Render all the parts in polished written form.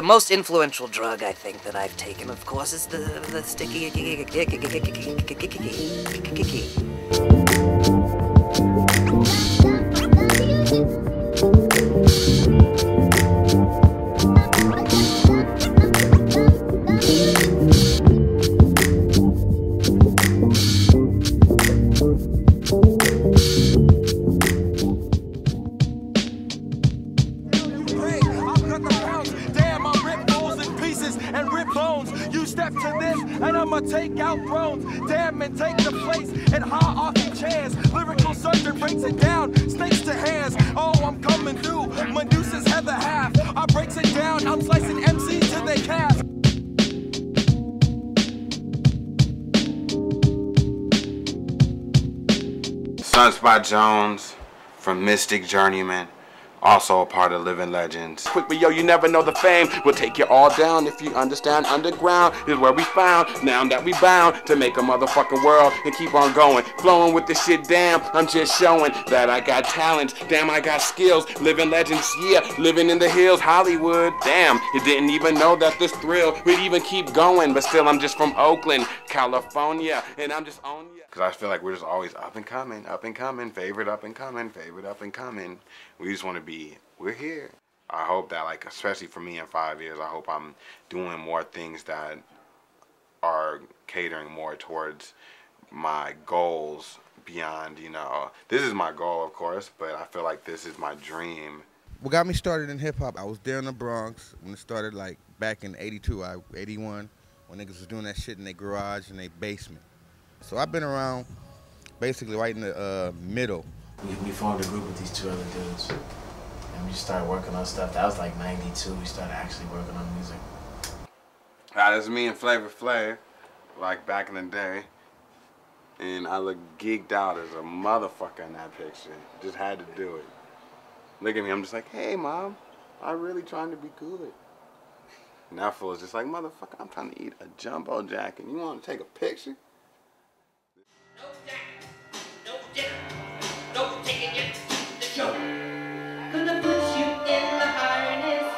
most influential drug I think that I've taken, of course, is the sticky. And I'ma take out thrones, damn, and take the place in high octane chairs. Lyrical surgeon breaks it down, snakes to hands. Oh, I'm coming through. Medusa's heather half. I breaks it down. I'm slicing MCs to their calf. Sunspot Jonz from Mystic Journeyman. Also a part of Living Legends. Quick, but yo, you never know the fame. We'll take you all down if you understand. Underground is where we found. Now that we bound to make a motherfucking world and keep on going. Flowing with this shit, damn. I'm just showing that I got talent. Damn, I got skills. Living Legends, yeah. Living in the hills, Hollywood. Damn, you didn't even know that this thrill would even keep going. But still, I'm just from Oakland, California. And I'm just on ya. Because I feel like we're just always up and coming, favorite up and coming, favorite up and coming. We just want to be, we're here. I hope that, like, especially for me in 5 years, I hope I'm doing more things that are catering more towards my goals beyond, you know, this is my goal, of course, but I feel like this is my dream. What got me started in hip-hop, I was there in the Bronx when it started, like, back in 82, 81, when niggas was doing that shit in their garage and their basement. So I've been around basically right in the middle. We formed a group with these two other dudes, and we just started working on stuff. That was like 92, we started actually working on music. That's me and Flavor Flav, like back in the day. And I look geeked out as a motherfucker in that picture. Just had to do it. Look at me, I'm just like, hey mom, I'm really trying to be good. And that fool is just like, motherfucker, I'm trying to eat a jumbo jack and you want to take a picture? No jack, no dinner, no taking you to the show. Gonna put you in the harness.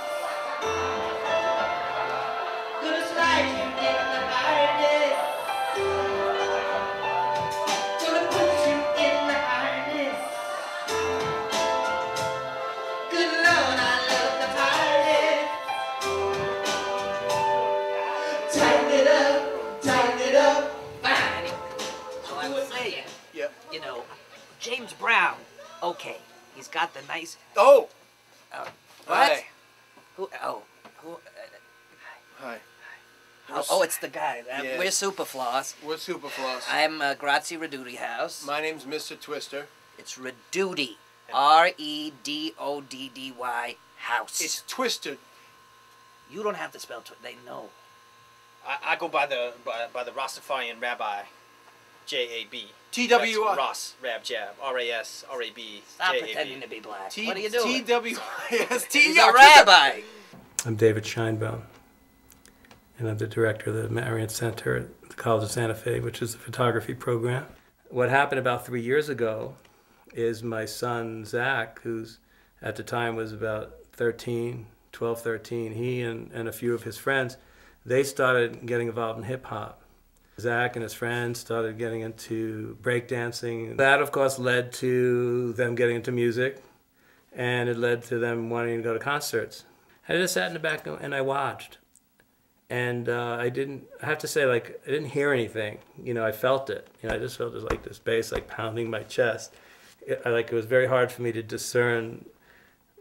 Gonna slide you in the harness. Gonna put you in the harness. Good Lord, I love the party. Tighten it up, tighten it up. You know, James Brown, okay, he's got the nice... Oh! What? Hi. Who? Hi. Oh, it's the guy. Yeah. We're Superfloss. We're Superfloss. I'm Grazie Reduti House. My name's Mr. Twister. It's Reduti. Reddoddy House. It's Twisted. You don't have to spell Twister. They know. I go by the Rastafarian Rabbi, J-A-B. T-W-I. Ross, Rab, Jab, R-A-S, R-A-B, Stop J-A-B. pretending to be black. T What are you doing? T-W-I-S. He's a rabbi. I'm David Scheinbaum, and I'm the director of the Marion Center at the College of Santa Fe, which is a photography program. What happened about 3 years ago is my son, Zach, who's at the time was about 13, he and a few of his friends, they started getting involved in hip-hop. Zach and his friends started getting into breakdancing. That, of course, led to them getting into music, and it led to them wanting to go to concerts. I just sat in the back and I watched. And I have to say, like, I didn't hear anything. You know, I felt it. You know, I just felt just like this bass, like, pounding my chest. It was very hard for me to discern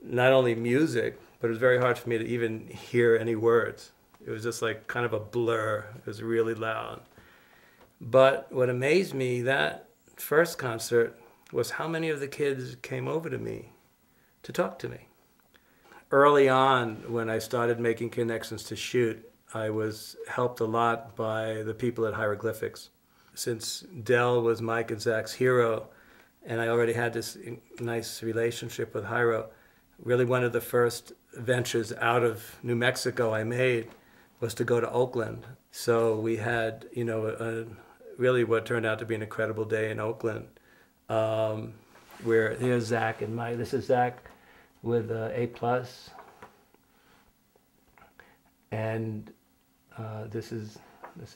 not only music, but it was very hard for me to even hear any words. It was just like kind of a blur. It was really loud. But what amazed me that first concert was how many of the kids came over to me to talk to me. Early on, when I started making connections to shoot, I was helped a lot by the people at Hieroglyphics. Since Del was Mike and Zach's hero, and I already had this nice relationship with Hiero, really one of the first ventures out of New Mexico I made was to go to Oakland. So we had, you know, really what turned out to be an incredible day in Oakland, where here's Zach and Mike. This is Zach with A+. And this is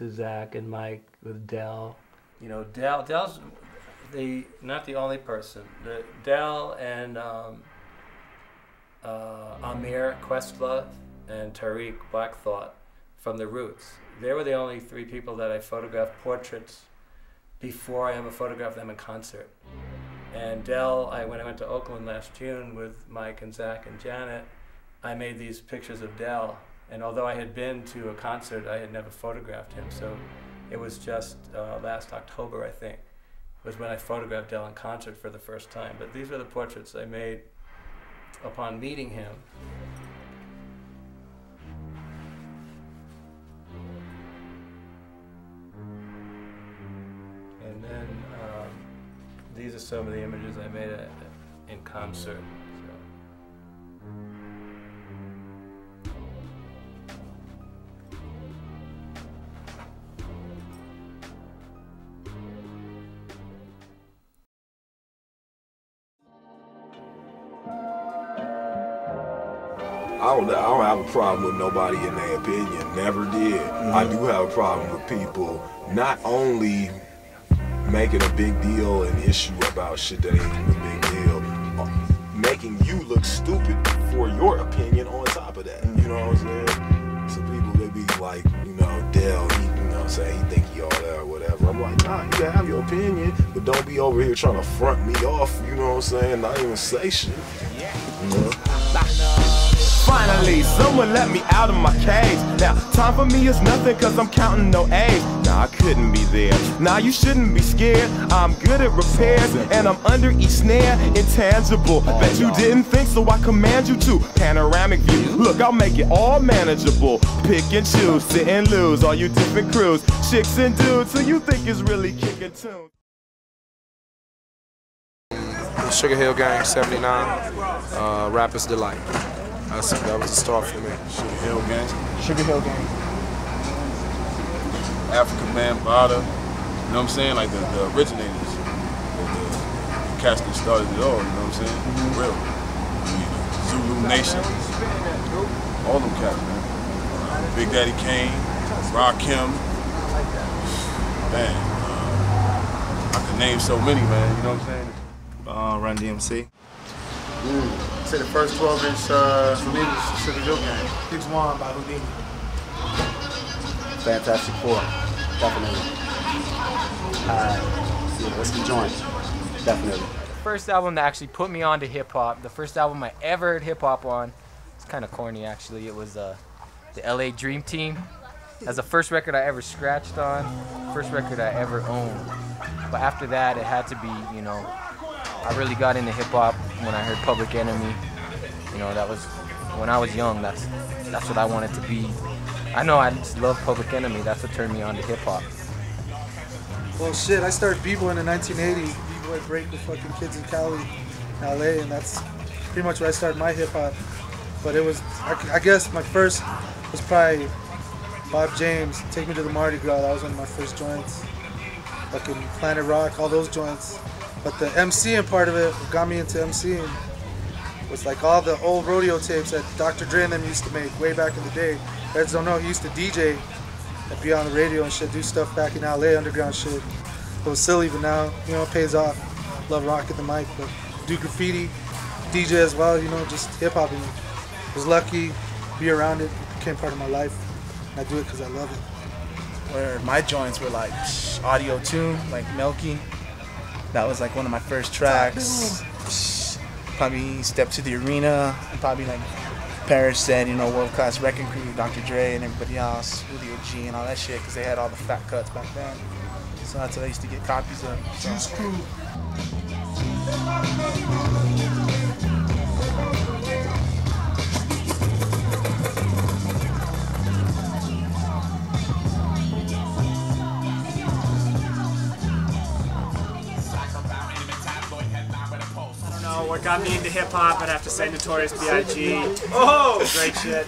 Zach and Mike with Del. You know, Del's not the only person. Del and Amir Questlove and Tariq Blackthought from The Roots. They were the only 3 people that I photographed portraits before I ever photographed them in concert. And Del, when I went to Oakland last June with Mike and Zach and Janet, I made these pictures of Del. And although I had been to a concert, I had never photographed him. So it was just last October, I think, was when I photographed Del in concert for the first time. But these were the portraits I made upon meeting him. And then these are some of the images I made in concert. I don't have a problem with nobody in their opinion, never did. I do have a problem with people not only making a big deal and issue about shit that ain't a big deal, making you look stupid for your opinion on top of that, you know what I'm saying? So people, they be like, you know, Del, he, you know what I'm saying, he think he all that or whatever. I'm like, nah, you can have your opinion, but don't be over here trying to front me off, you know what I'm saying, not even say shit, you know? Finally, someone let me out of my cage. Now, time for me is nothing cause I'm counting no A's. Nah, I couldn't be there. Nah, you shouldn't be scared. I'm good at repairs and I'm under each snare. Intangible, bet you didn't think, so I command you to. Panoramic view, look, I'll make it all manageable. Pick and choose, sit and lose, all you different crews. Chicks and dudes, so you think it's really kicking tunes. Sugar Hill Gang, 79, Rapper's Delight. That was the start for me. Sugar Hill Gang. Sugar Hill Gang. African Bambaataa, you know what I'm saying? Like the originators, the cats that started it all, you know what I'm saying? Real. Zulu Nation, all them cats, man. Big Daddy Kane, Rakim, man. I could name so many, man, you know what I'm saying? Run DMC. Say the first 12-inch for me was Sugar Hill Gang. 6-1 by Houdini. Fantastic Four, definitely. What's the joint? Definitely. The first album that actually put me on to hip hop, the first album I ever heard hip hop on, it's kind of corny actually. It was the LA Dream Team. That's the first record I ever scratched on, first record I ever owned. But after that, it had to be, you know, I really got into hip hop when I heard Public Enemy. You know, that was when I was young. That's what I wanted to be. I know I just love Public Enemy. That's what turned me on to hip hop. Well, shit, I started b-boying in 1980. B-boy break with fucking kids in Cali, LA, and that's pretty much where I started my hip hop. But it was, I guess, my first was probably Bob James, Take Me to the Mardi Gras. That was one of my first joints. Fucking Planet Rock, all those joints. But the MCing part of it got me into MCing. It was like all the old rodeo tapes that Dr. Dre and them used to make way back in the day. Reds don't know, he used to DJ and be on the radio and shit, do stuff back in LA, underground shit. It was silly, but now, you know, it pays off. Love rocking the mic, but do graffiti, DJ as well, you know, just hip hop. I was lucky to be around it, it became part of my life. And I do it because I love it. Where my joints were like audio tune, like Melky. That was like one of my first tracks. Probably Step to the Arena, and probably like Paris said, you know, World Class Wrecking Crew, Dr. Dre and everybody else, Julio G and all that shit, because they had all the fat cuts back then. So that's what I used to get copies of. So. Juice Crew. What got me into hip hop, I'd have to say Notorious B.I.G. Oh, great shit,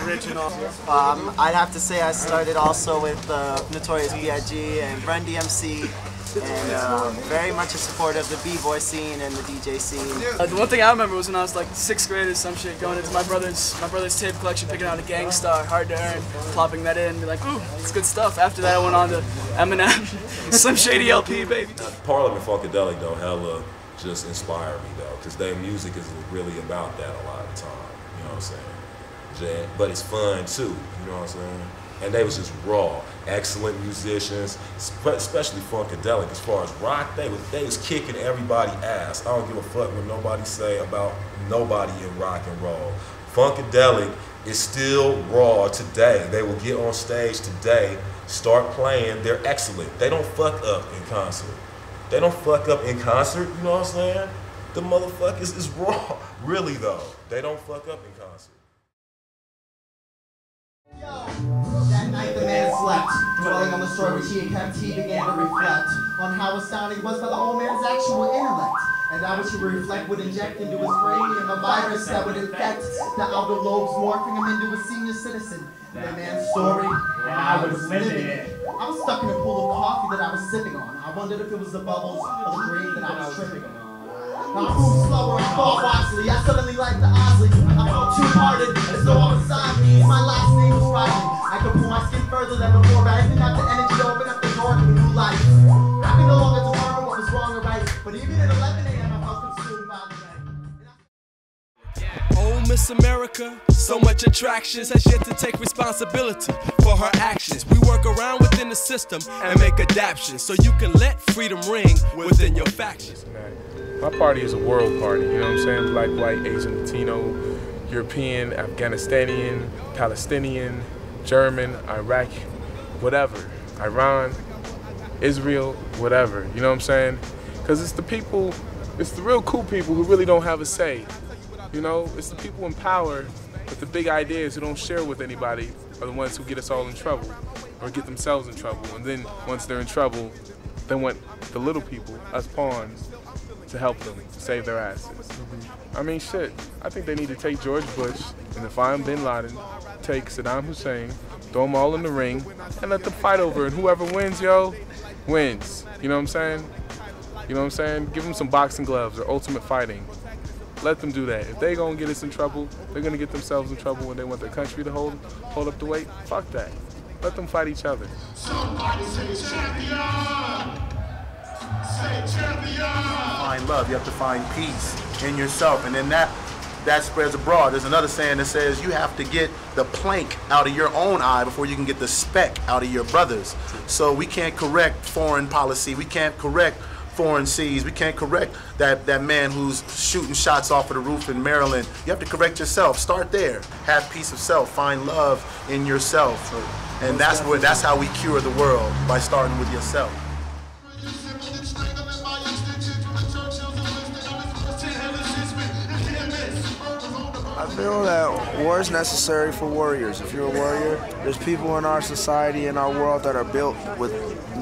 original. I'd have to say I started also with Notorious B.I.G. and Run DMC, and very much a supporter of the b-boy scene and the DJ scene. The one thing I remember was when I was like 6th grade or some shit, going into my brother's tape collection, picking out a Gangstar, Hard to Earn, plopping that in, and be like, ooh, it's good stuff. After that, I went on to Eminem, Slim Shady LP, baby. Parliament Funkadelic though, hella just inspired me though, because their music is really about that a lot of the time. You know what I'm saying? But it's fun too. You know what I'm saying? And they was just raw, excellent musicians, especially Funkadelic. As far as rock, they was kicking everybody ass. I don't give a fuck what nobody say about nobody in rock and roll. Funkadelic is still raw today. They will get on stage today, start playing. They're excellent. They don't fuck up in concert. They don't fuck up in concert. You know what I'm saying? The motherfuckers is raw. Really though, they don't fuck up in concert. That night the man slept, dwelling on the story which he had kept, he began to reflect on how astounding was by the old man's actual intellect, and that which he would reflect would inject into his cranium a virus that would infect the outer lobes, morphing him into a senior citizen. The man's story, and I was living it. I was stuck in a pool of coffee that I was sipping on. I wondered if it was the bubbles or the dream that I was tripping on. I moved slower, I thought wisely, I suddenly liked the Osley. I felt two-hearted, as though I was Siamese. My last name was Riley. I could pull my skin further than before, but I didn't have the energy to open up the door to a new life. I could no longer determine what was wrong or right, but even at 11 a.m. I felt consumed by the rain. Oh, Miss America, so much attractions, has yet to take responsibility for her actions. We work around within the system and make adaptions, so you can let freedom ring within your factions. My party is a world party, you know what I'm saying? Black, white, Asian, Latino, European, Afghanistanian, Palestinian, German, Iraq, whatever. Iran, Israel, whatever, you know what I'm saying? Because it's the people, it's the real cool people who really don't have a say. You know, it's the people in power with the big ideas who don't share with anybody are the ones who get us all in trouble or get themselves in trouble. And then once they're in trouble, they want the little people, us pawns, to help them save their asses. I mean, shit, I think they need to take George Bush and define Bin Laden, take Saddam Hussein, throw them all in the ring, and let them fight over it. And whoever wins, yo, wins. You know what I'm saying? You know what I'm saying? Give them some boxing gloves or ultimate fighting. Let them do that. If they gonna get us in trouble, they're gonna get themselves in trouble when they want their country to hold up the weight. Fuck that. Let them fight each other. Somebody say champion! Say champion! Find love, you have to find peace in yourself, and then that spreads abroad. There's another saying that says you have to get the plank out of your own eye before you can get the speck out of your brother's. So we can't correct foreign policy, we can't correct foreign seas, we can't correct that man who's shooting shots off of the roof in Maryland. You have to correct yourself. Start there. Have peace of self. Find love in yourself. And that's how we cure the world, by starting with yourself. I feel that war is necessary for warriors. If you're a warrior, there's people in our society, in our world, that are built with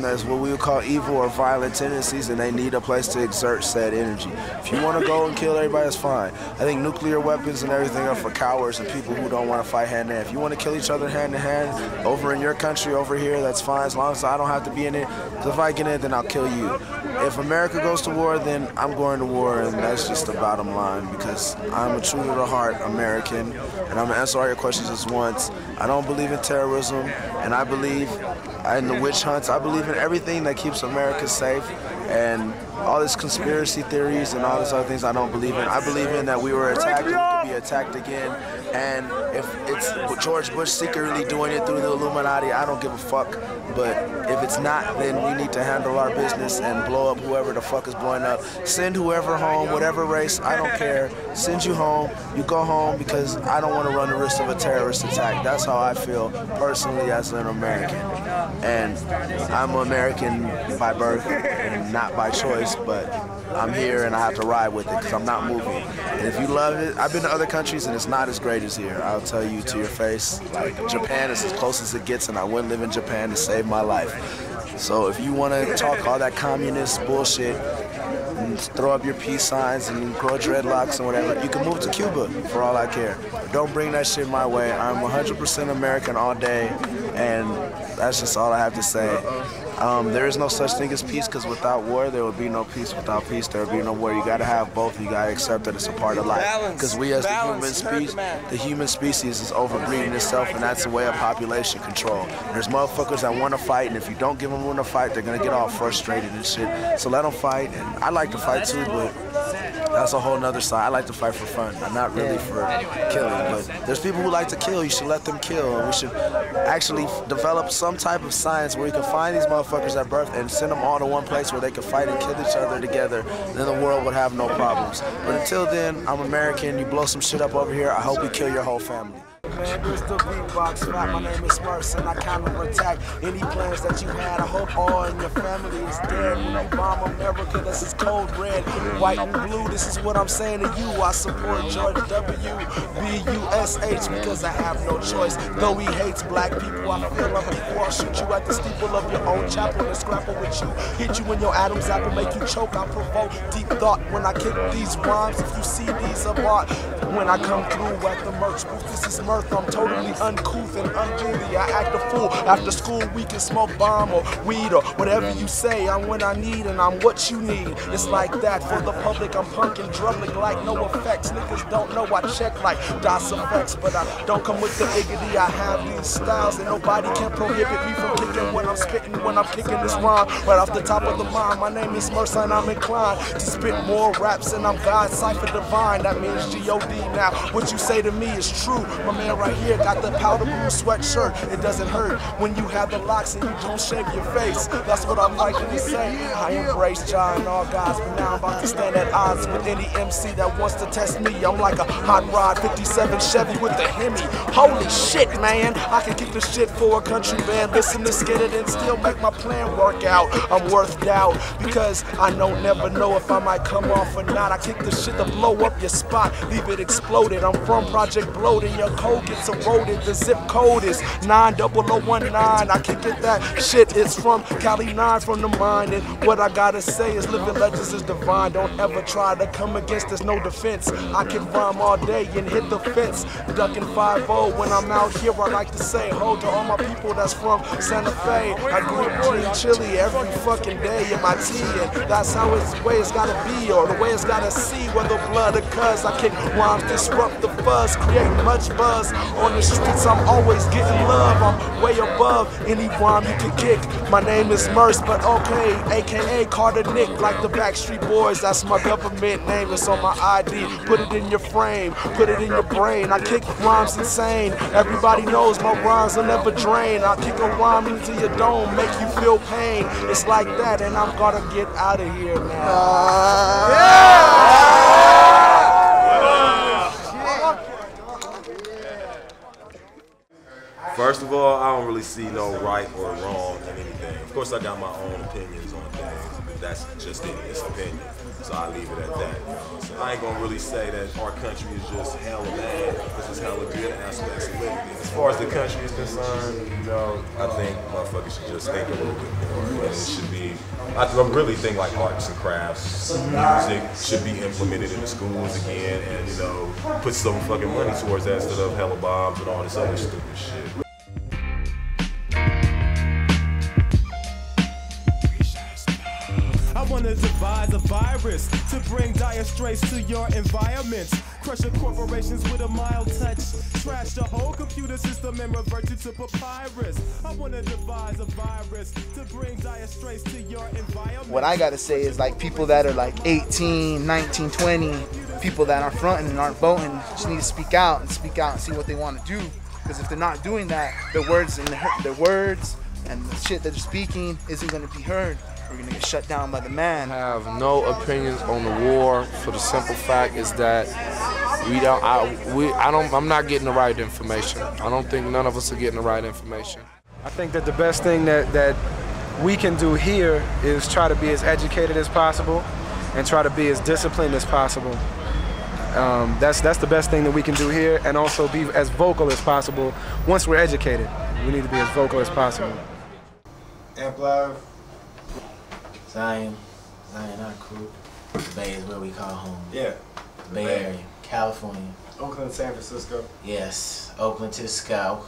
what we would call evil or violent tendencies, and they need a place to exert said energy. If you want to go and kill everybody, that's fine. I think nuclear weapons and everything are for cowards and people who don't want to fight hand in hand. If you want to kill each other hand to hand, over in your country, over here, that's fine, as long as I don't have to be in it. If I get in it, then I'll kill you. If America goes to war, then I'm going to war, and that's just the bottom line, because I'm a true to the heart American, and I'm gonna answer all your questions just once. I don't believe in terrorism, and I believe in the witch hunts. I believe in everything that keeps America safe, and all this conspiracy theories and all these other things I don't believe in. I believe in that we were attacked and we could be attacked again, and if it's George Bush secretly doing it through the Illuminati, I don't give a fuck. But if it's not, then we need to handle our business and blow up whoever the fuck is blowing up. Send whoever home, whatever race, I don't care. Send you home, you go home, because I don't want to run the risk of a terrorist attack. That's how I feel personally as an American. And I'm American by birth and not by choice, but I'm here and I have to ride with it because I'm not moving. And if you love it, I've been to other countries and it's not as great as here. I'll tell you to your face. Like, Japan is as close as it gets, and I wouldn't live in Japan to save my life. So if you want to talk all that communist bullshit and throw up your peace signs and grow dreadlocks and whatever, you can move to Cuba for all I care. But don't bring that shit my way. I'm 100% American all day, and that's just all I have to say. There is no such thing as peace, because without war, there would be no peace. Without peace, there would be no war. You gotta have both. You gotta accept that it's a part of life. Because we as the human species is overbreeding itself, and that's the way of population control. There's motherfuckers that want to fight, and if you don't give them room to fight, they're gonna get all frustrated and shit. So let them fight, and I like to fight too, but that's a whole nother side. I like to fight for fun. I'm not really for killing, but there's people who like to kill. You should let them kill, and we should actually develop some type of science where you can find these motherfuckers at birth and send them all to one place where they can fight and kill each other together. And then the world would have no problems. But until then, I'm American. You blow some shit up over here, I hope you kill your whole family. Man, this the beatbox rap. My name is Murs, and I counterattack any plans that you had. I hope all in your family is dead. When you bomb America, this is cold red, white and blue. This is what I'm saying to you. I support George W.B.U.S.H. because I have no choice. Though he hates black people, I feel I'm equal. I'll shoot you at the steeple of your own chapel and scrapple with you. Hit you in your Adam's apple, make you choke. I provoke deep thought when I kick these rhymes. If you see these of art, when I come through at the merch booth, this is mirth. I'm totally uncouth and unruly. I act a fool. After school, we can smoke bomb or weed or whatever you say. I'm what I need and I'm what you need. It's like that for the public. I'm punk and drumming like no effects. Niggas don't know I check like DOS effects, but I don't come with the iggity. I have these styles and nobody can prohibit me from kicking when I'm spitting, when I'm kicking this rhyme right off the top of the mind. My name is Murs and I'm inclined to spit more raps and I'm God cipher divine. That means G-O-D now. What you say to me is true. My man right here got the powder blue sweatshirt. It doesn't hurt when you have the locks and you don't shave your face. That's what I'm liking to say. I embrace Jah and all guys, but now I'm about to stand at odds with any MC that wants to test me. I'm like a hot rod 57 Chevy with the Hemi. Holy shit, man. I can kick the shit for a country band. Listen to skid it and still make my plan work out. I'm worth doubt because I never know if I might come off or not. I kick the shit to blow up your spot, leave it exploded. I'm from Project Bloat and your code gets eroded. The zip code is 90019. I can get that shit. It's from Cali 9 from the mind. And what I gotta say is living legends is divine. Don't ever try to come against, there's no defense. I can rhyme all day and hit the fence. Ducking 5-0 when I'm out here. I like to say ho to all my people that's from Santa Fe. I greet green chili every fucking day in my tea. And that's how it's the way it's gotta be, or the way it's gotta see, whether blood or cuz. I kick rhymes, disrupt the fuzz, create much buzz. On the streets, I'm always getting love. I'm way above any rhyme you can kick. My name is Murs, but okay, aka Carter Nick, like the Backstreet Boys. That's my government name. It's on my ID. Put it in your frame, put it in your brain. I kick rhymes insane. Everybody knows my rhymes will never drain. I kick a rhyme into your dome, make you feel pain. It's like that, and I'm gonna get out of here now. First of all, I don't really see no right or wrong in anything. Of course, I got my own opinions on things, but that's just it. It's opinion. So I leave it at that. So I ain't gonna really say that our country is just hella bad. This is hella good aspects of living. As far as the country is concerned, you know, I think motherfuckers should just think a little bit more. And it should be, I really think like arts and crafts, music should be implemented in the schools again, and you know, put some fucking money towards that instead of hella bombs and all this other stupid shit. I want to devise a virus to bring dire straits to your environment. Crush your corporations with a mild touch. Trash the whole computer system and revert you to papyrus. I want to devise a virus to bring dire straits to your environment. What I gotta say is like people that are like 18, 19, 20, people that aren't fronting and aren't voting just need to speak out and see what they want to do. Because if they're not doing that, their words and the shit that they're speaking isn't going to be heard. We're going to get shut down by the man. I have no opinions on the war for the simple fact is that I'm not getting the right information. I don't think none of us are getting the right information. I think that the best thing that we can do here is try to be as educated as possible and try to be as disciplined as possible. That's the best thing that we can do here, and also be as vocal as possible. Once we're educated, we need to be as vocal as possible. Amp Live. Zion, our crew. The Bay is where we call home. Yeah. The Bay Area, California. Oakland, San Francisco. Yes, Oakland to the sky.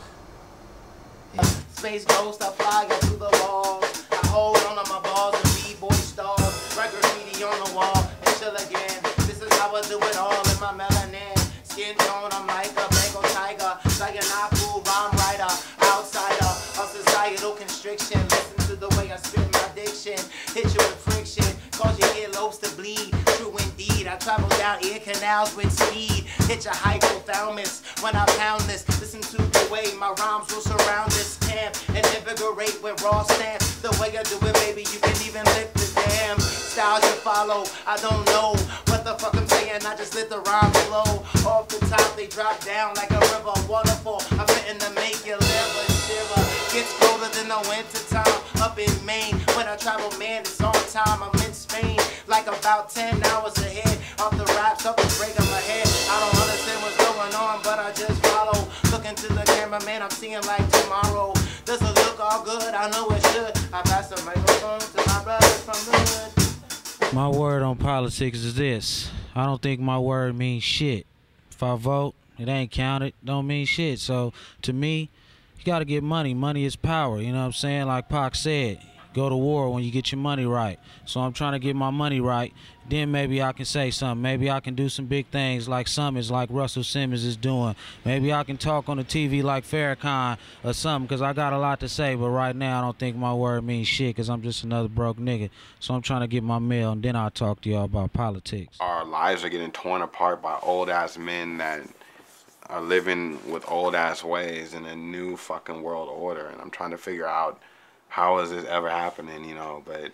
Space ghost, I fly, get through the walls. hold on to my balls and b-boy stalls. Write graffiti on the wall and chill again. This is how I do it all in my melanin. Skin tone, I'm like a Bengal tiger. Like an apple rhyme writer. Outsider of societal constriction. Listen to the way I spit my diction. Hit you with friction. Cause your earlobes to bleed. True indeed. I travel down ear canals with speed. Hit your hypothalamus when I pound this. Listen to the way my rhymes will surround this camp and invigorate with raw stamps. The way I do it, baby, you can even lift the damn styles you follow. I don't know what the fuck I'm saying. I just let the rhymes flow. Off the top, they drop down like a river waterfall. I'm fitting to make your liver shiver. Gets colder than the winter time up in Maine. When I travel, man, it's on time. I'm in Spain, like about 10 hours ahead. Off the raps, up the break on my head. I don't understand what's going on, but I just follow. Looking to the cameraman, I'm seeing like tomorrow. Does it look all good? I know it should. I pass the microphone to my brothers from the hood. My word on politics is this. I don't think my word means shit. If I vote, it ain't counted, don't mean shit. So to me, you gotta get money. Money is power, you know what I'm saying? Like Pac said, go to war when you get your money right. So I'm trying to get my money right. Then maybe I can say something. Maybe I can do some big things like Summits, like Russell Simmons is doing. Maybe I can talk on the TV like Farrakhan or something, because I got a lot to say. But right now, I don't think my word means shit, because I'm just another broke nigga. So I'm trying to get my mail, and then I'll talk to y'all about politics. Our lives are getting torn apart by old-ass men that are living with old-ass ways in a new fucking world order. And I'm trying to figure out how is this ever happening, you know, but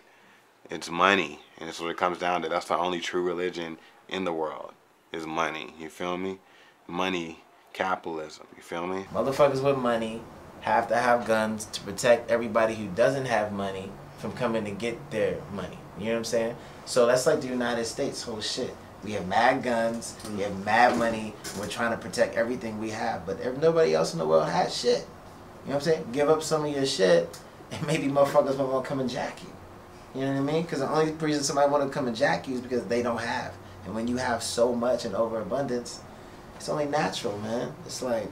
it's money, and it's what it comes down to. That's the only true religion in the world, is money, you feel me? Money, capitalism, you feel me? Motherfuckers with money have to have guns to protect everybody who doesn't have money from coming to get their money, you know what I'm saying? So that's like the United States whole shit. We have mad guns, we have mad money, we're trying to protect everything we have, but nobody else in the world has shit. You know what I'm saying? Give up some of your shit, and maybe motherfuckers will want to come and jack you. You know what I mean? Because the only reason somebody want to come and jack you is because they don't have. And when you have so much in overabundance, it's only natural, man. It's like,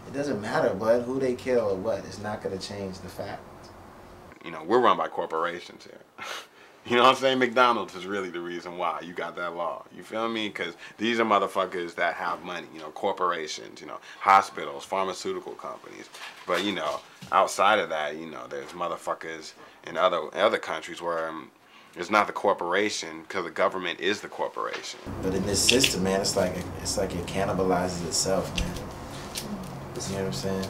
it doesn't matter, bud, who they kill or what. It's not going to change the fact. You know, we're run by corporations here. You know what I'm saying? McDonald's is really the reason why you got that law. You feel me? Because these are motherfuckers that have money, you know, corporations, you know, hospitals, pharmaceutical companies. But, you know, outside of that, you know, there's motherfuckers in other countries where it's not the corporation, because the government is the corporation. But in this system, man, it's like it cannibalizes itself, man. You know what I'm saying?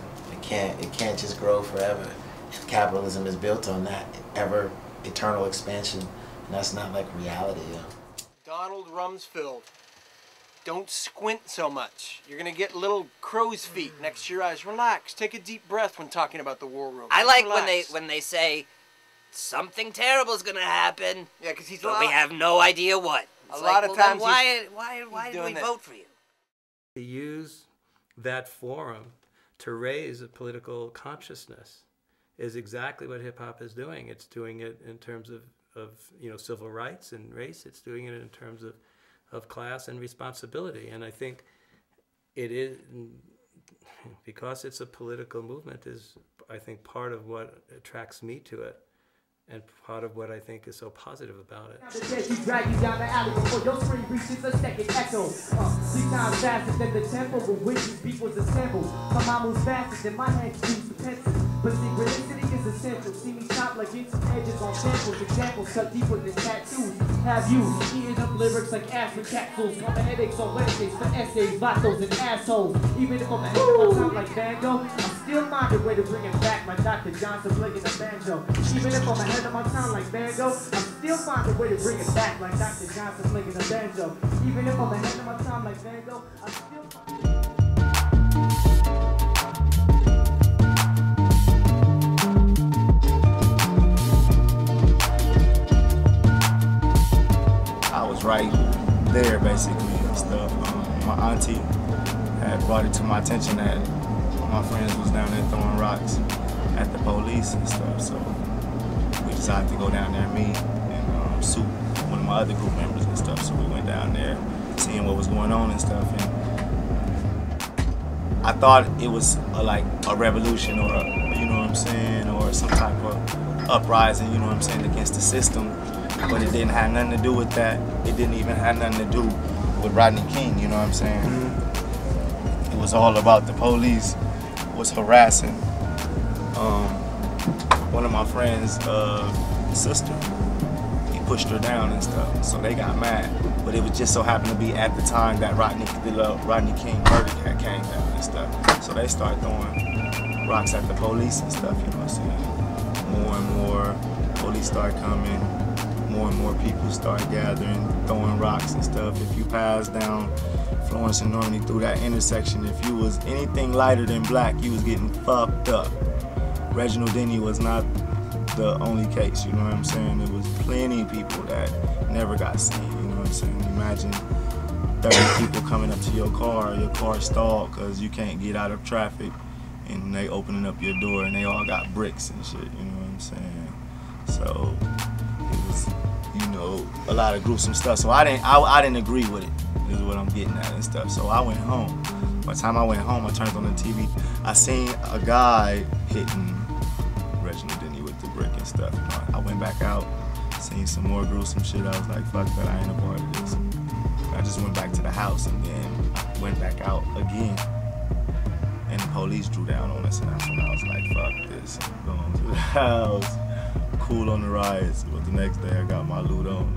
It can't just grow forever. Capitalism is built on that eternal expansion, and that's not like reality, yo. Donald Rumsfeld, don't squint so much. You're gonna get little crow's feet next to your eyes. Relax. Take a deep breath when talking about the war room. I like Relax. when they say something terrible is gonna happen. Yeah, because he's but we have no idea what. It's a lot of times. Why did we vote for you? To use that forum to raise a political consciousness is exactly what hip hop is doing. It's doing it in terms of you know, civil rights and race. It's doing it in terms of class and responsibility. And I think it is, because it's a political movement, is I think part of what attracts me to it, and part of what I think is so positive about it. Drag you down the alley before your screen reaches a second echo. 3 times faster than the tempo with which this beat was assembled. Come moves faster than my hands use the pencil. But synchronicity is essential. See me chop like instant edges on samples. Examples cut deeper than tattoos. Have you eating up lyrics like acid capsules? On the headaches on Wednesdays for essays, vatos and assholes. Even if I'm ahead of my time like Van Gogh, I still find a way to bring it back like Dr. Johnson playing the banjo. Even if I'm ahead of my time like Van Gogh, I still find a way to bring it back like Dr. Johnson playing the banjo. Even if I'm ahead of my time like Van Gogh, I still find I was right there basically and stuff. My auntie had brought it to my attention that my friends was down there throwing rocks at the police and stuff, so we decided to go down there, me and Sue, one of my other group members and stuff, so we went down there seeing what was going on and stuff, and I thought it was like a revolution or, you know what I'm saying, or some type of uprising, you know what I'm saying, against the system. But it didn't have nothing to do with that. It didn't even have nothing to do with Rodney King, you know what I'm saying? It was all about the police was harassing one of my friends' sister. He pushed her down and stuff, so they got mad. But it was just so happened to be at the time that Rodney King murder had came down and stuff. So they started throwing rocks at the police and stuff, you know what I'm saying? More and more police start coming. More and more people start gathering, throwing rocks and stuff. If you pass down Florence and Normandy through that intersection, if you was anything lighter than black, you was getting fucked up. Reginald Denny was not the only case, you know what I'm saying? There was plenty of people that never got seen, you know what I'm saying? Imagine 30 people coming up to your car stalled because you can't get out of traffic, and they opening up your door and they all got bricks and shit, you know what I'm saying? So it was, you know, a lot of gruesome stuff. So I didn't agree with it, is what I'm getting at and stuff. So I went home. By the time I went home, I turned on the TV. I seen a guy hitting Reginald Denny with the brick and stuff. You know, I went back out, seen some more gruesome shit. I was like, fuck that, I ain't a part of this. I just went back to the house, and then I went back out again. And the police drew down on us, and that's when I was like, fuck this. I'm going to the house. Cool on the riots, but the next day I got my loot on.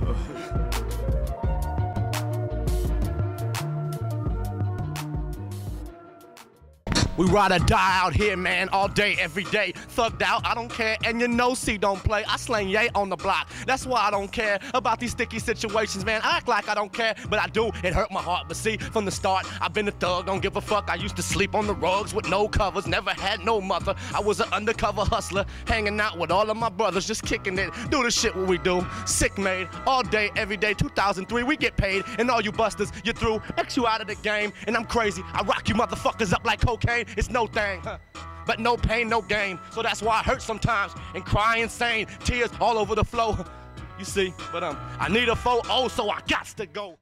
We ride or die out here, man, all day, every day. Thugged out, I don't care, and you know C don't play. I slang yay on the block. That's why I don't care about these sticky situations, man. I act like I don't care, but I do. It hurt my heart, but see, from the start, I've been a thug, don't give a fuck. I used to sleep on the rugs with no covers, never had no mother. I was an undercover hustler, hanging out with all of my brothers, just kicking it. Do the shit what we do. Sick made, all day, every day. 2003, we get paid, and all you busters, you through. X you out of the game, and I'm crazy. I rock you motherfuckers up like cocaine. It's no thing, but no pain, no gain. So that's why I hurt sometimes and cry insane. Tears all over the floor. You see, but I need a 4-0, so I gots to go.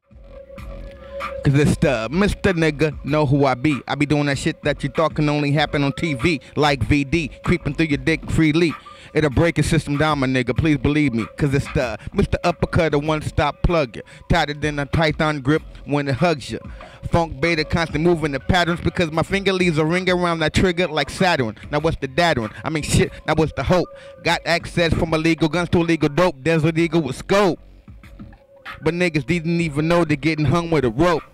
Cause it's the Mr. Nigga, know who I be. I be doing that shit that you thought can only happen on TV, like VD, creeping through your dick freely. It'll break your system down, my nigga, please believe me. Cause it's the Mr. Uppercut, the one-stop plug. Tighter than a Python grip when it hugs you. Phunk Beta constant moving the patterns because my finger leaves a ring around that trigger like Saturn. Now what's the dad one? I mean shit, now what's the hope? Got access from illegal guns to illegal dope. Desert Eagle with scope. But niggas didn't even know they're getting hung with a rope.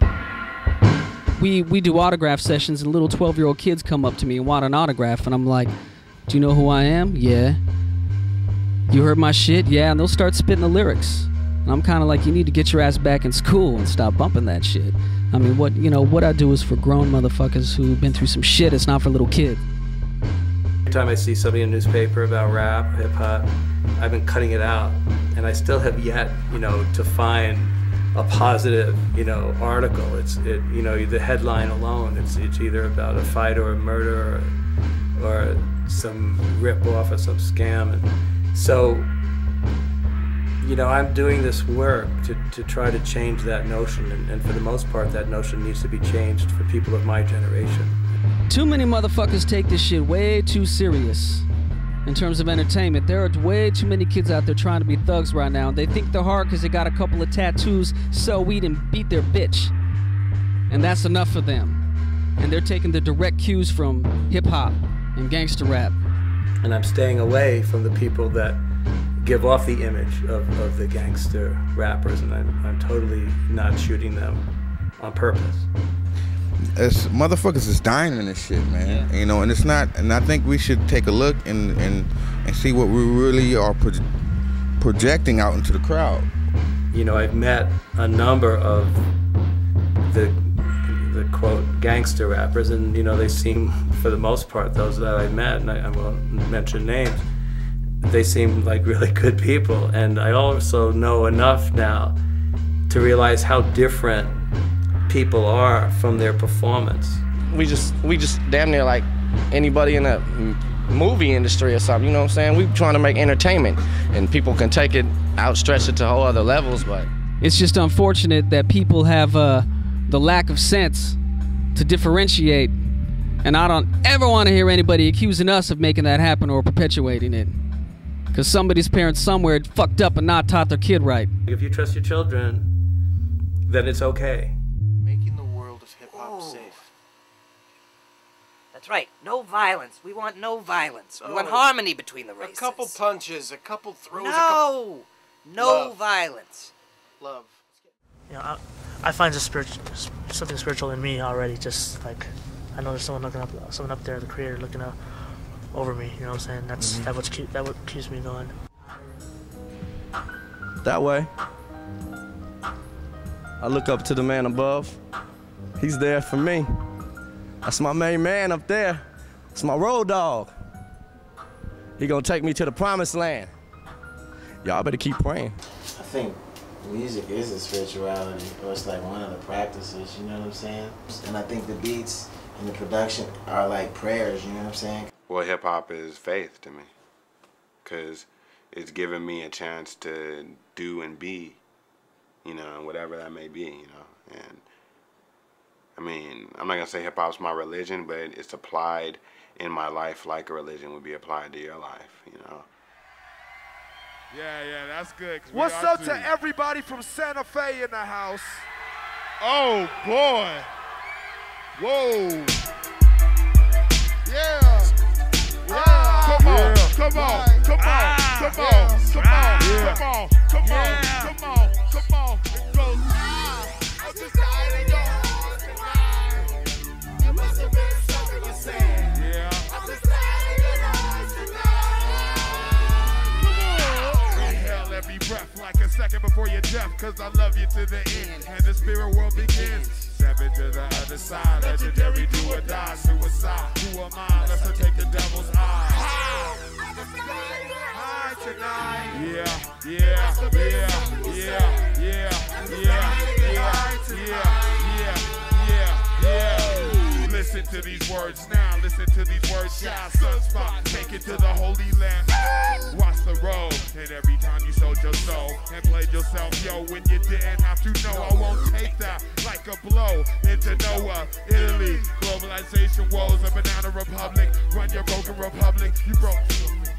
We do autograph sessions, and little 12-year-old kids come up to me and want an autograph, and I'm like, do you know who I am? Yeah. You heard my shit? Yeah. And they'll start spitting the lyrics. And I'm kind of like, you need to get your ass back in school and stop bumping that shit. I mean, what I do is for grown motherfuckers who've been through some shit. It's not for little kids. Every time I see something in a newspaper about rap, hip hop, I've been cutting it out, and I still have yet, to find a positive, article. The headline alone. It's either about a fight or a murder or some rip-off or some scam. And so, I'm doing this work to try to change that notion, and for the most part, that notion needs to be changed for people of my generation. Too many motherfuckers take this shit way too serious in terms of entertainment. There are way too many kids out there trying to be thugs right now. They think they're hard because they got a couple of tattoos, sell weed, and beat their bitch. And that's enough for them. And they're taking the direct cues from hip-hop and gangster rap. And I'm staying away from the people that give off the image of the gangster rappers, and I'm totally not shooting them on purpose. It's motherfuckers is dying in this shit, man. Yeah. And it's not. And I think we should take a look and see what we really are projecting out into the crowd. I've met a number of the quote gangster rappers, and they seem, for the most part, those that I met, and I won't mention names, they seem like really good people. And I also know enough now to realize how different people are from their performance. We just damn near like anybody in the movie industry or something, you know what I'm saying? We trying to make entertainment, and people can take it, outstretch it to whole other levels, but it's just unfortunate that people have the lack of sense to differentiate, and I don't ever want to hear anybody accusing us of making that happen or perpetuating it. Because somebody's parents somewhere fucked up and not taught their kid right. If you trust your children, then it's okay. Making the world of hip-hop safe. That's right. No violence. We want no violence. We want harmony between the races. A couple punches, a couple throws. No! No violence. Love. You know, I find something spiritual in me already. Just like I know there's someone up there, the Creator, looking over me. You know what I'm saying? That what keeps me going. That way. I look up to the man above. He's there for me. That's my main man up there. It's my road dog. He gonna take me to the promised land. Y'all better keep praying. I think music is a spirituality, or it's like one of the practices, you know what I'm saying? And I think the beats and the production are like prayers, you know what I'm saying? Well, hip-hop is faith to me, because it's given me a chance to do and be, you know, whatever that may be, you know. And I mean, I'm not going to say hip-hop's my religion, but it's applied in my life like a religion would be applied to your life, you know. Yeah, that's good. What's up to everybody from Santa Fe in the house? Oh, boy. Whoa. Yeah. Come on. It goes. I'm just hiding yours tonight. It must have been something you said. Yeah. I'm just hiding yours tonight. Inhale every breath like a second before you're death, cause I love you to the end, and the spirit world begins. Step into the other side, legendary do or die, suicide. Who am I? Let's take the devil's eye. High tonight. Yeah. Listen to these words now, listen to these words shout. Sunspot, take it to the Holy Land. Watch the road, and every time you sold your soul and played yourself, yo, when you didn't have to know, I won't take that like a blow into Noah, Italy. Globalization woes, a banana republic. Run your broken republic, you broke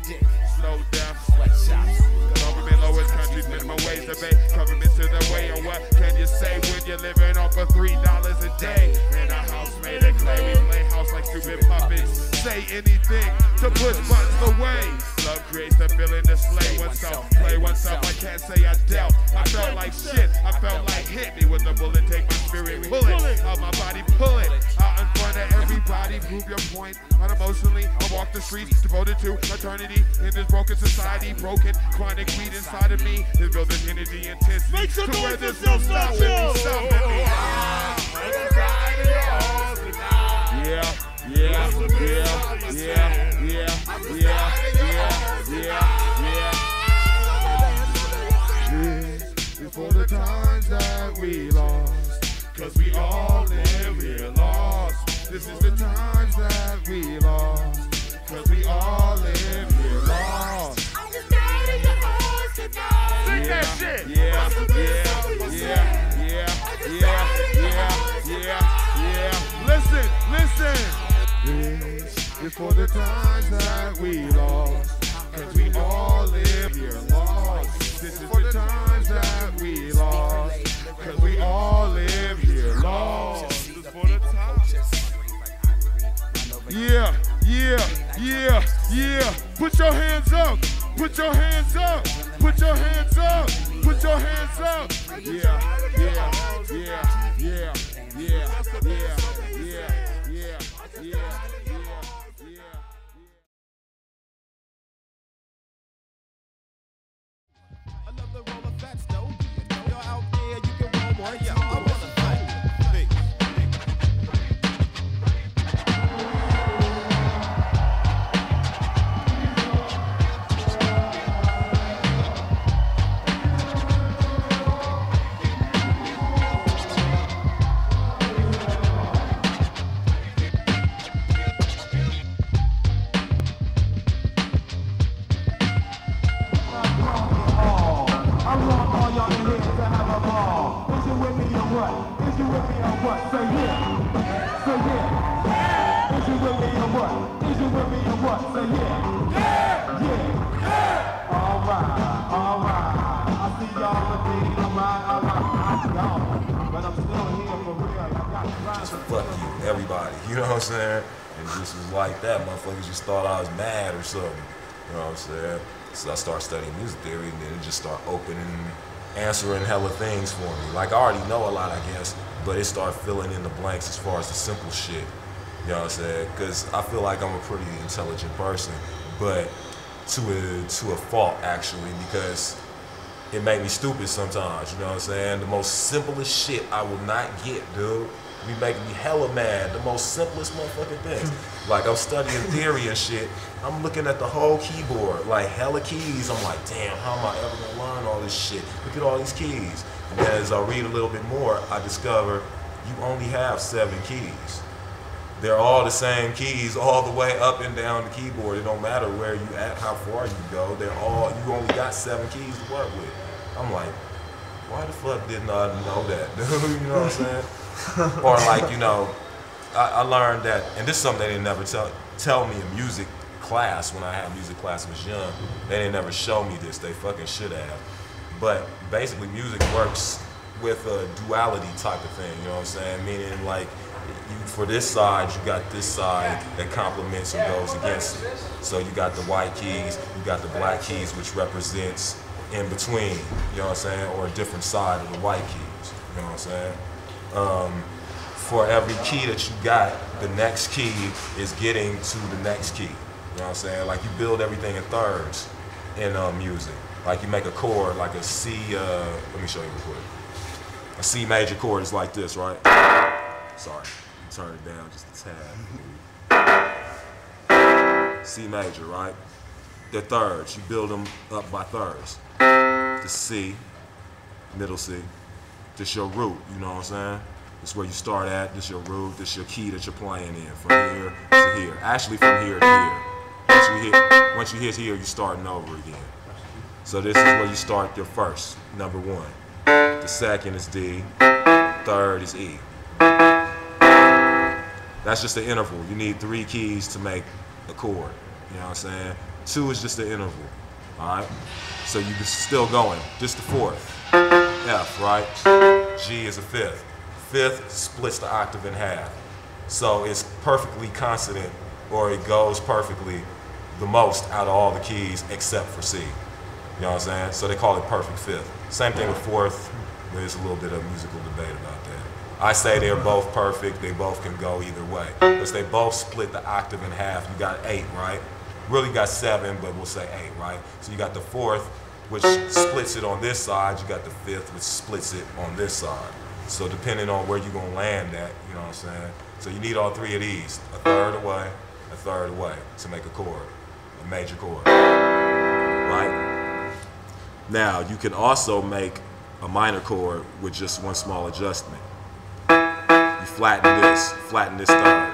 dick. Slow death, sweatshops. Government lowest countries, minimum wage debate. Government's to the way, or what can you say when you're living off of $3 a day? In a house made of clay, we play house like stupid puppets. Say anything to push buttons away. Love creates the feeling to slay oneself, play oneself. I can't say I dealt. I felt like shit. I felt like hit me with a bullet. Take my spirit, pull it out my body, pull it out in front of everybody. Prove your point unemotionally. I walk the streets devoted to eternity in this broken society. Broken chronic weed inside of me is building energy intensity. Make some noise, there's no stopping me. This is for the times that we lost, cause we all live here lost. This is the times that we lost, cause we all live here lost. I'm just tired of your hearts tonight. Sing that shit. Listen. This is for the times that we lost, cause we all live here lost. This is for the times that we lost, cause we all live here lost. This is for the times. Yeah. Put your hands up. Put your hands up. Put your hands up. Put your hands up. Yeah. I love the roll of fats though. You're out there, you can roll one. Yeah, I wanna fight. you know what I'm saying? And just was like that. Motherfuckers just thought I was mad or something. You know what I'm saying? So I started studying music theory, and then it just started answering hella things for me. Like, I already know a lot, I guess, but it started filling in the blanks as far as the simple shit. You know what I'm saying? Because I feel like I'm a pretty intelligent person, but to a fault, actually, because it made me stupid sometimes, you know what I'm saying? The most simplest shit I will not get, dude. Be making me hella mad. The most simplest motherfucking things. Like, I'm studying theory and shit. I'm looking at the whole keyboard, like hella keys. I'm like, damn, how am I ever gonna learn all this shit? Look at all these keys. And then as I read a little bit more, I discover you only have 7 keys. They're all the same keys all the way up and down the keyboard. It don't matter where you at, how far you go. You only got 7 keys to work with. I'm like, why the fuck didn't I know that, dude? You know what I'm saying? Or like, you know, I learned that, and this is something they didn't never tell me in music class when I had music class when I was young. They didn't never show me this. They fucking should have. But basically, music works with a duality type of thing. You know what I'm saying? Meaning, like, for this side, you got this side that complements and goes against it. So you got the white keys, you got the black keys, which represents in between. You know what I'm saying? Or a different side of the white keys. You know what I'm saying? For every key that you got, the next key is getting to the next key. You know what I'm saying? Like, you build everything in thirds in music. Like, you make a chord, like a C, let me show you real quick. A C major chord is like this, right? Sorry, turn it down just a tad. C major, right? They're thirds. You build them up by thirds. The C, middle C. This your root, you know what I'm saying? This is where you start at, this your root, this your key that you're playing in, from here to here. Actually, from here to here. Once you hit here, you're starting over again. So this is where you start your first, number 1. The second is D, third is E. That's just the interval. You need 3 keys to make a chord, you know what I'm saying? 2 is just the interval, all right? So you're still going, just the 4th. F, right? G is a 5th. 5th splits the octave in half. So it's perfectly consonant, or it goes perfectly the most out of all the keys except for C. You know what I'm saying? So they call it perfect 5th. Same thing with 4th. There's a little bit of musical debate about that. I say they're both perfect. They both can go either way. Because they both split the octave in half. You got 8, right? Really got 7, but we'll say 8, right? So you got the 4th, which splits it on this side. You got the 5th, which splits it on this side. So depending on where you're gonna land at, you know what I'm saying? So you need all 3 of these, a third away to make a chord, a major chord, right? Now, you can also make a minor chord with just one small adjustment. You flatten this third.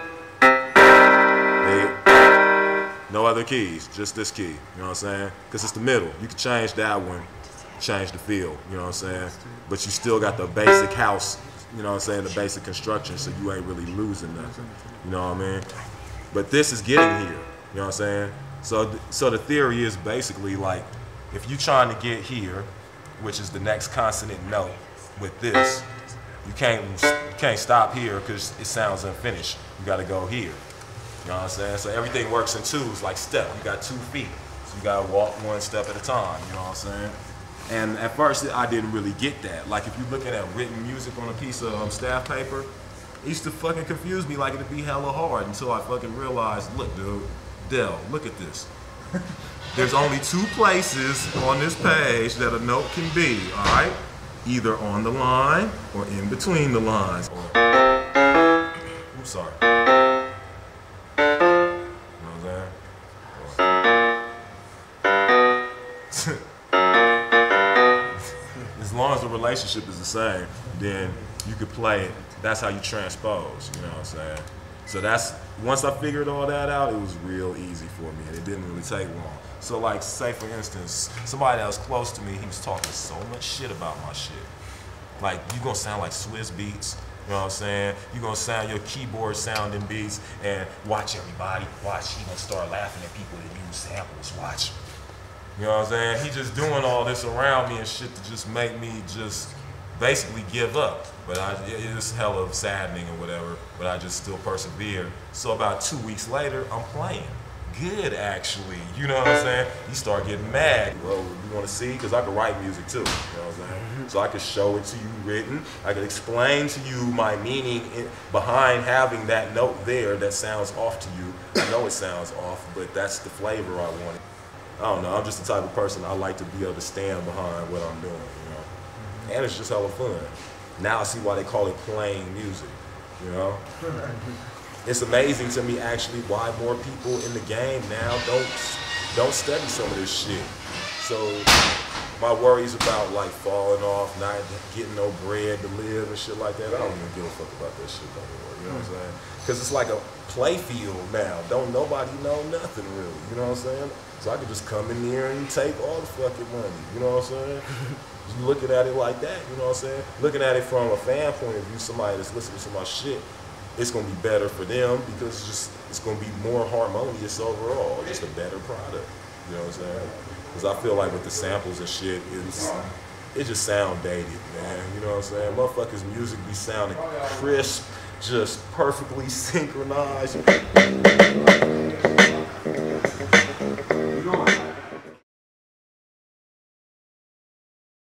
No other keys, just this key, you know what I'm saying? Because it's the middle. You can change that one, change the feel, you know what I'm saying? But you still got the basic house, you know what I'm saying, the basic construction, so you ain't really losing nothing, you know what I mean? But this is getting here, you know what I'm saying? So the theory is basically like, if you're trying to get here, which is the next consonant note with this, you can't stop here because it sounds unfinished. You gotta go here. You know what I'm saying? So everything works in 2s, like step. You got 2 feet. So you gotta walk 1 step at a time, you know what I'm saying? And at first, I didn't really get that. Like, if you're looking at written music on a piece of staff paper, it used to fucking confuse me, like it'd be hella hard, until I fucking realized, look, dude, Dell, look at this. There's only 2 places on this page that a note can be, all right? Either on the line or in between the lines. I'm sorry. As long as the relationship is the same, then you could play it. That's how you transpose, you know what I'm saying? So that's, once I figured all that out, it was real easy for me, and it didn't really take long. So like, say for instance, somebody that was close to me, he was talking so much shit about my shit. Like, you gonna sound like Swiss beats, you know what I'm saying? You gonna sound your keyboard sounding beats, and watch everybody, watch, he gonna start laughing at people that use samples, watch. You know what I'm saying? He just doing all this around me and shit to just make me just basically give up. But it was hella saddening or whatever, but I just still persevered. So about 2 weeks later, I'm playing. Good, actually. You know what I'm saying? You start getting mad. Well, you want to see? Because I can write music too. You know what I'm saying? So I could show it to you written. I could explain to you my meaning behind having that note there that sounds off to you. I know it sounds off, but that's the flavor I wanted. I don't know. I'm just the type of person I like to be able to stand behind what I'm doing. You know? And it's just hella fun. Now I see why they call it playing music. You know? It's amazing to me actually why more people in the game now don't study some of this shit. So my worries about like falling off, not getting no bread to live and shit like that, I don't even give a fuck about that shit no more. You know what I'm saying? Because it's like a play field now. Don't nobody know nothing really. You know what I'm saying? So I can just come in here and take all the fucking money. You know what I'm saying? Just looking at it like that. You know what I'm saying? Looking at it from a fan point of view, somebody that's listening to my shit, it's gonna be better for them because it's gonna be more harmonious overall, just a better product. You know what I'm saying? Because I feel like with the samples and shit, it just sound dated, man. You know what I'm saying? Motherfuckers' music be sounding crisp, just perfectly synchronized.